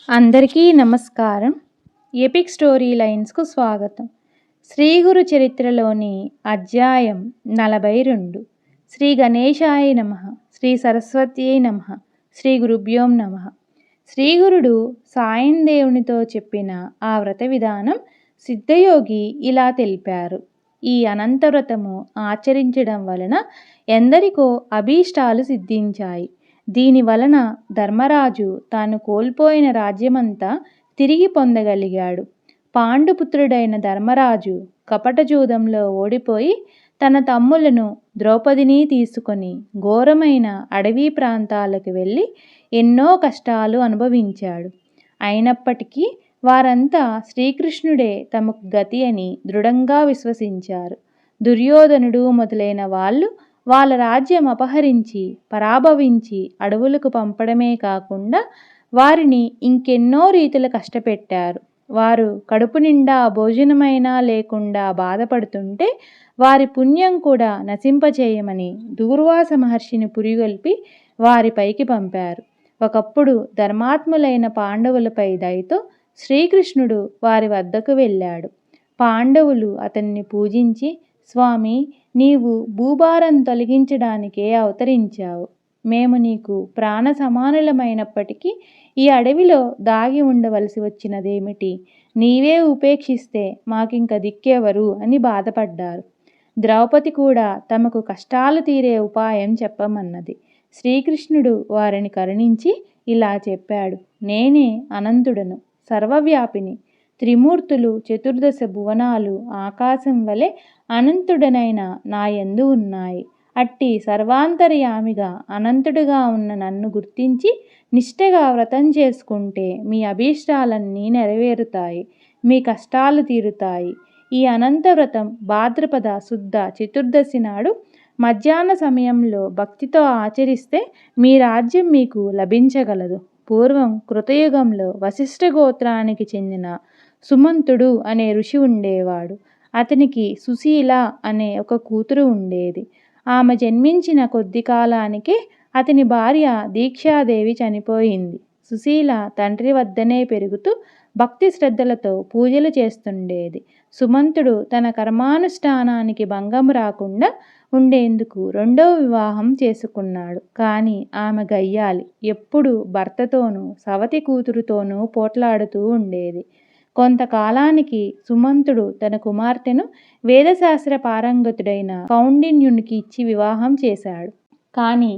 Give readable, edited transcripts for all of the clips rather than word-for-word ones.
అందరికీ నమస్కారం. Epic story లైన్స్కు స్వాగతం. శ్రీ గురు చరిత్రలోని అధ్యాయం 42. శ్రీ గణేశాయ నమః, శ్రీ సరస్వత్యై నమః, శ్రీ గురుభ్యోం నమః. శ్రీగురుడు సాయం దేవునితో చెప్పిన ఆ వ్రత విధానం సిద్ధయోగి ఇలా తెలిపారు. ఈ అనంత వ్రతము ఆచరించడం వలన ఎందరికో అభీష్టాలు సిద్ధించాయి. దీని వలన ధర్మరాజు తాను కోల్పోయిన రాజ్యమంతా తిరిగి పొందగలిగాడు. పాండుపుత్రుడైన ధర్మరాజు కపటజూదంలో ఓడిపోయి తన తమ్ములను ద్రౌపదిని తీసుకొని ఘోరమైన అడవి ప్రాంతాలకు వెళ్ళి ఎన్నో కష్టాలు అనుభవించాడు. అయినప్పటికీ వారంతా శ్రీకృష్ణుడే తమకు గతి అని దృఢంగా విశ్వసించారు. దుర్యోధనుడు మొదలైన వాళ్ళు వాళ్ళ రాజ్యం అపహరించి పరాభవించి అడవులకు పంపడమే కాకుండా వారిని ఇంకెన్నో రీతులు కష్టపెట్టారు. వారు కడుపు నిండా భోజనమైనా లేకుండా బాధపడుతుంటే వారి పుణ్యం కూడా నశింపచేయమని దూర్వాస మహర్షిని పురిగొల్పి వారిపైకి పంపారు. ఒకప్పుడు ధర్మాత్ములైన పాండవులపై దయతో శ్రీకృష్ణుడు వారి వద్దకు వెళ్ళాడు. పాండవులు అతన్ని పూజించి, స్వామి, నీవు భూభారం తొలగించడానికే అవతరించావు. మేము నీకు ప్రాణ సమానులమైనప్పటికీ ఈ అడవిలో దాగి ఉండవలసి వచ్చినదేమిటి? నీవే ఉపేక్షిస్తే మాకింక దిక్కెవరు అని బాధపడ్డారు. ద్రౌపది కూడా తమకు కష్టాలు తీరే ఉపాయం చెప్పమన్నది. శ్రీకృష్ణుడు వారిని కరుణించి ఇలా చెప్పాడు. నేనే అనంతుడను, సర్వవ్యాపిని. త్రిమూర్తులు, చతుర్దశ భువనాలు ఆకాశం వలె అనంతుడనైన నా యందు ఉన్నాయి. అట్టి సర్వాంతర్యామిగా అనంతుడుగా ఉన్న నన్ను గుర్తించి నిష్ఠగా వ్రతం చేసుకుంటే మీ అభీష్టాలన్నీ నెరవేరుతాయి, మీ కష్టాలు తీరుతాయి. ఈ అనంత వ్రతం భాద్రపద శుద్ధ చతుర్దశి నాడు మధ్యాహ్న సమయంలో భక్తితో ఆచరిస్తే మీ రాజ్యం మీకు లభించగలదు. పూర్వం కృతయుగంలో వశిష్ఠ గోత్రానికి చెందిన సుమంతుడు అనే ఋషి ఉండేవాడు. అతనికి సుశీల అనే ఒక కూతురు ఉండేది. ఆమె జన్మించిన కొద్ది కాలానికే అతని భార్య దీక్షాదేవి చనిపోయింది. సుశీల తండ్రి వద్దనే పెరుగుతూ భక్తి శ్రద్ధలతో పూజలు చేస్తుండేది. సుమంతుడు తన కర్మానుష్ఠానానికి భంగం రాకుండా ఉండేందుకు రెండవ వివాహం చేసుకున్నాడు. కానీ ఆమె గయ్యాలి. ఎప్పుడు భర్తతోనూ సవతి కూతురుతోనూ పోట్లాడుతూ ఉండేది. కొంతకాలానికి సుమంతుడు తన కుమార్తెను వేదశాస్త్ర పారంగతుడైన కౌండిన్యునికి ఇచ్చి వివాహం చేశాడు. కానీ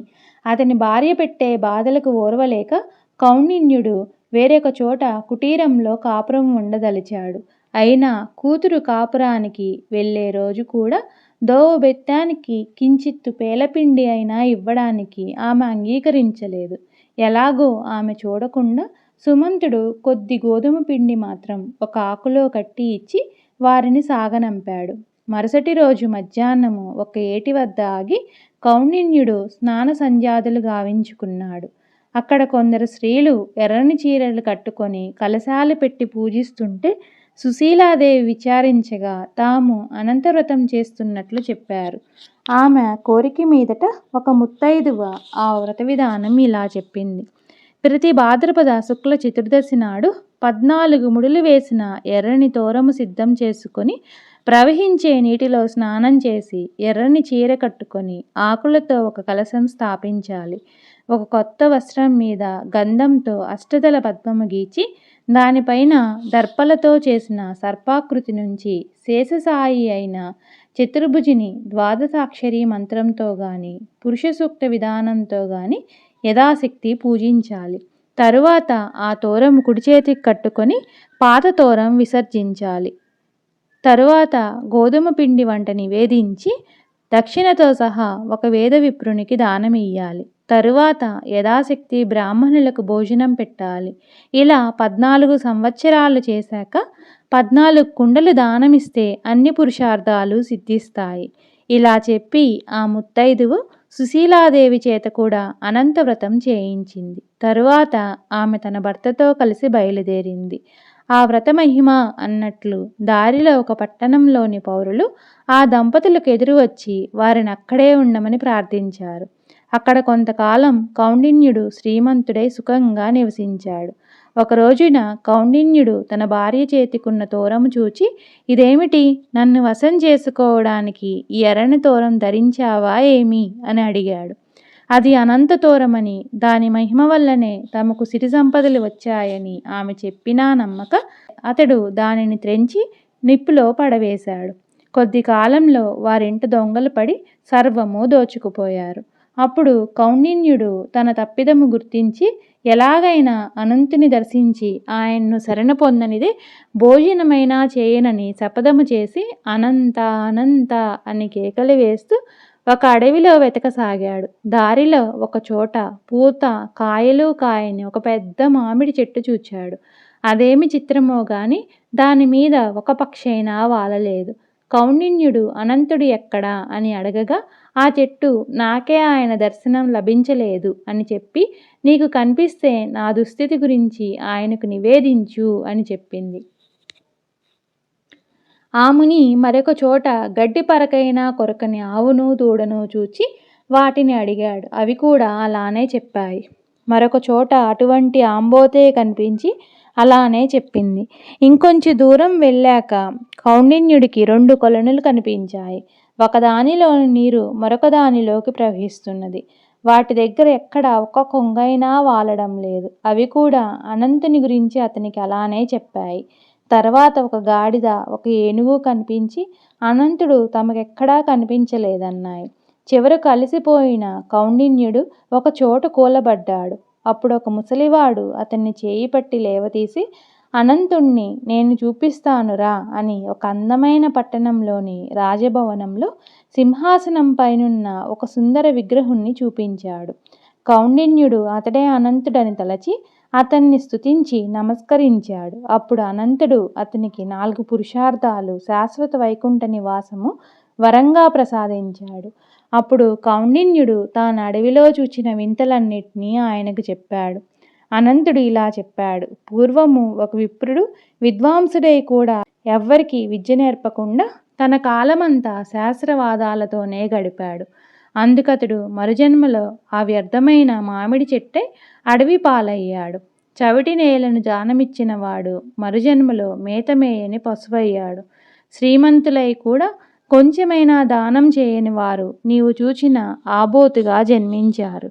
అతని భార్య పెట్టే బాధలకు ఓర్వలేక కౌండిన్యుడు వేరొక చోట కుటీరంలో కాపురం ఉండదలిచాడు. అయినా కూతురు కాపురానికి వెళ్ళే రోజు కూడా దోవబెత్తానికి కించిత్తు పేలపిండి అయినా ఇవ్వడానికి ఆమె అంగీకరించలేదు. ఎలాగో ఆమె చూడకుండా సుమంతుడు కొద్ది గోధుమ పిండి మాత్రం ఒక ఆకులో కట్టి ఇచ్చి వారిని సాగనంపాడు. మరుసటి రోజు మధ్యాహ్నము ఒక ఏటి వద్ద ఆగి కౌండిన్యుడు స్నాన సంధ్యాదులు గావించుకున్నాడు. అక్కడ కొందరు స్త్రీలు ఎర్రని చీరలు కట్టుకొని కలశాలు పెట్టి పూజిస్తుంటే సుశీలాదేవి విచారించగా తాము అనంతవ్రతం చేస్తున్నట్లు చెప్పారు. ఆమె కోరిక మీదట ఒక ముత్తైదువ ఆ వ్రత విధానం ఇలా చెప్పింది. ప్రతి భాద్రపద శుక్ల చతుర్దశి నాడు 14 ముడులు వేసిన ఎర్రని తోరము సిద్ధం చేసుకొని ప్రవహించే నీటిలో స్నానం చేసి ఎర్రని చీర కట్టుకొని ఆకులతో ఒక కలశం స్థాపించాలి. ఒక కొత్త వస్త్రం మీద గంధంతో అష్టదళ పద్మము గీచి దానిపైన దర్పలతో చేసిన సర్పాకృతి నుంచి శేషసాయి అయిన చతుర్భుజిని ద్వాదశాక్షరి మంత్రంతో గాని పురుష సూక్త విధానంతో గాని యథాశక్తి పూజించాలి. తరువాత ఆ తోరం కుడి చేతికి కట్టుకొని పాత తోరం విసర్జించాలి. తరువాత గోధుమ పిండి వంట నివేదించి దక్షిణతో సహా ఒక వేద విప్రునికి దానమియ్యాలి. తరువాత యథాశక్తి బ్రాహ్మణులకు భోజనం పెట్టాలి. ఇలా 14 సంవత్సరాలు చేశాక 14 కుండలు దానమిస్తే అన్ని పురుషార్థాలు సిద్ధిస్తాయి. ఇలా చెప్పి ఆ ముత్తైదువు సుశీలాదేవి చేత కూడా అనంతవ్రతం చేయించింది. తరువాత ఆమె తన భర్తతో కలిసి బయలుదేరింది. ఆ వ్రత మహిమ అన్నట్లు దారిలో ఒక పట్టణంలోని పౌరులు ఆ దంపతులకు ఎదురు వచ్చి వారిని అక్కడే ఉండమని ప్రార్థించారు. అక్కడ కొంతకాలం కౌండిన్యుడు శ్రీమంతుడై సుఖంగా నివసించాడు. ఒకరోజున కౌండిన్యుడు తన భార్య చేతికున్న తోరము చూచి, ఇదేమిటి, నన్ను వశం చేసుకోవడానికి ఈ ఎర్రని తోరం ధరించావా ఏమి అని అడిగాడు. అది అనంత తోరమని, దాని మహిమ వల్లనే తమకు సిరి సంపదలు వచ్చాయని ఆమె చెప్పినా నమ్మక అతడు దానిని త్రెంచి నిప్పులో పడవేశాడు. కొద్ది కాలంలో వారింట దొంగలు పడి సర్వము దోచుకుపోయారు. అప్పుడు కౌండిన్యుడు తన తప్పిదము గుర్తించి ఎలాగైనా అనంతుని దర్శించి ఆయన్ను శరణ పొందనిదే భోజనమైనా చేయనని శపథము చేసి అనంత అనంత అని కేకలు వేస్తూ ఒక అడవిలో వెతకసాగాడు. దారిలో ఒక చోట పూత కాయలు కాయని ఒక పెద్ద మామిడి చెట్టు చూచాడు. అదేమి చిత్రమో గాని దాని మీద ఒక పక్షైనా వాలలేదు. కౌండిన్యుడు అనంతుడు ఎక్కడా అని అడగగా ఆ చెట్టు నాకే ఆయన దర్శనం లభించలేదు అని చెప్పి, నీకు కనిపిస్తే నా దుస్థితి గురించి ఆయనకు నివేదించు అని చెప్పింది. ఆ ముని మరొక చోట గడ్డి పరకైనా కొరకని ఆవును దూడను చూచి వాటిని అడిగాడు. అవి కూడా అలానే చెప్పాయి. మరొక చోట అటువంటి ఆంబోతే కనిపించి అలానే చెప్పింది. ఇంకొంచెం దూరం వెళ్ళాక కౌండిన్యుడికి 2 కొలనులు కనిపించాయి. ఒకదానిలోని నీరు మరొక దానిలోకి ప్రవహిస్తున్నది. వాటి దగ్గర ఎక్కడ ఒక్క కొంగైనా వాలడం లేదు. అవి కూడా అనంతుని గురించి అతనికి అలానే చెప్పాయి. తర్వాత ఒక గాడిద ఒక ఏనుగు కనిపించి అనంతుడు తమకెక్కడా కనిపించలేదన్నాయి. చివరకు అలసిపోయిన కౌండిన్యుడు ఒక చోట కూలబడ్డాడు. అప్పుడు ఒక ముసలివాడు అతన్ని చేయి పట్టి లేవతీసి, అనంతుణ్ణి నేను చూపిస్తానురా అని ఒక అందమైన పట్టణంలోని రాజభవనంలో సింహాసనం పైనున్న ఒక సుందర విగ్రహుణ్ణి చూపించాడు. కౌండిన్యుడు అతడే అనంతుడని తలచి అతన్ని స్తుతించి నమస్కరించాడు. అప్పుడు అనంతుడు అతనికి 4 పురుషార్థాలు శాశ్వత వైకుంఠ నివాసము వరంగా ప్రసాదించాడు. అప్పుడు కౌండిన్యుడు తాను అడవిలో చూచిన వింతలన్నిటినీ ఆయనకు చెప్పాడు. అనంతుడు ఇలా చెప్పాడు. పూర్వము ఒక విప్రుడు విద్వాంసుడై కూడా ఎవ్వరికి విద్య నేర్పకుండా తన కాలమంతా శాస్త్రవాదాలతోనే గడిపాడు. అందుకతడు మరుజన్మలో ఆ వ్యర్థమైన మామిడి చెట్టై అడవి పాలయ్యాడు. చవిటి నేలను దానమిచ్చిన వాడు మరుజన్మలో మేతమేయని పశువయ్యాడు. శ్రీమంతులై కూడా కొంచెమైనా దానం చేయని వారు నీవు చూచిన ఆబోతుగా జన్మించారు.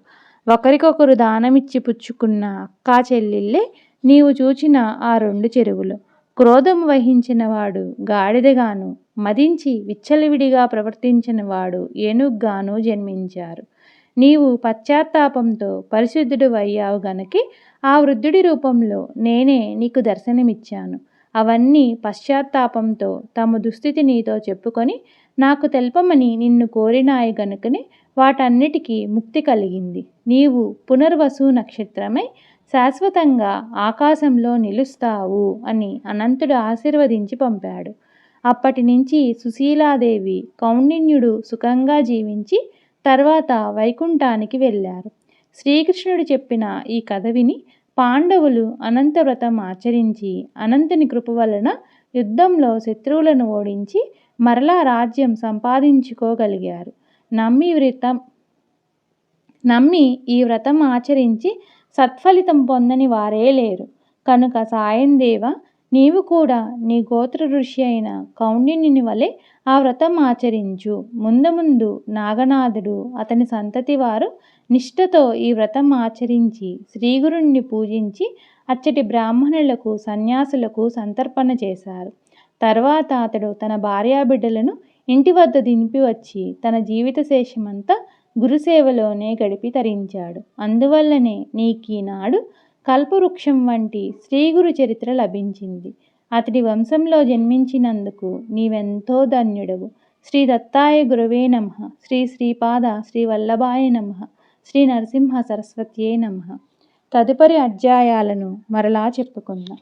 ఒకరికొకరు దానమిచ్చి పుచ్చుకున్న అక్కా చెల్లెళ్ళే నీవు చూచిన ఆ 2 చెరువులు. క్రోధము వహించిన వాడు గాడిదగాను, మదించి విచ్చలవిడిగా ప్రవర్తించిన వాడు ఏనుగ్గాను జన్మించారు. నీవు పశ్చాత్తాపంతో పరిశుద్ధుడు అయ్యావు గనకే ఆ వృద్ధుడి రూపంలో నేనే నీకు దర్శనమిచ్చాను. అవన్నీ పశ్చాత్తాపంతో తమ దుస్థితి నీతో చెప్పుకొని నాకు తెల్పమని నిన్ను కోరినాయి గనుకనే వాటన్నిటికీ ముక్తి కలిగింది. నీవు పునర్వసు నక్షత్రమై శాశ్వతంగా ఆకాశంలో నిలుస్తావు అని అనంతుడు ఆశీర్వదించి పంపాడు. అప్పటి నుంచి సుశీలాదేవి కౌండిన్యుడు సుఖంగా జీవించి తర్వాత వైకుంఠానికి వెళ్ళారు. శ్రీకృష్ణుడు చెప్పిన ఈ కథ విని పాండవులు అనంత వ్రతం ఆచరించి అనంతుని కృప వలన యుద్ధంలో శత్రువులను ఓడించి మరలా రాజ్యం సంపాదించుకోగలిగారు. నమ్మి ఈ వ్రతం ఆచరించి సత్ఫలితం పొందని వారే లేరు. కనుక సాయందేవ, నీవు కూడా నీ గోత్ర ఋషి అయిన కౌండిన్యుని వలె ఆ వ్రతం ఆచరించు. ముందు నాగనాథుడు అతని సంతతి వారు నిష్ఠతో ఈ వ్రతం ఆచరించి శ్రీగురుణ్ణి పూజించి అచ్చటి బ్రాహ్మణులకు సన్యాసులకు సంతర్పణ చేశారు. తర్వాత అతడు తన భార్యాబిడ్డలను ఇంటి వద్ద దింపి వచ్చి తన జీవిత శేషమంతా గురుసేవలోనే గడిపి తరించాడు. అందువల్లనే నీకీనాడు కల్పవృక్షం వంటి శ్రీగురు చరిత్ర లభించింది. అతడి వంశంలో జన్మించినందుకు నీవెంతో ధన్యుడవు. శ్రీ దత్తాయ గురవే నమః. శ్రీ శ్రీపాద శ్రీ వల్లభాయ నమః. శ్రీ నరసింహ సరస్వత్యే నమః. తదుపరి అధ్యాయాలను మరలా చెప్పుకుందాం.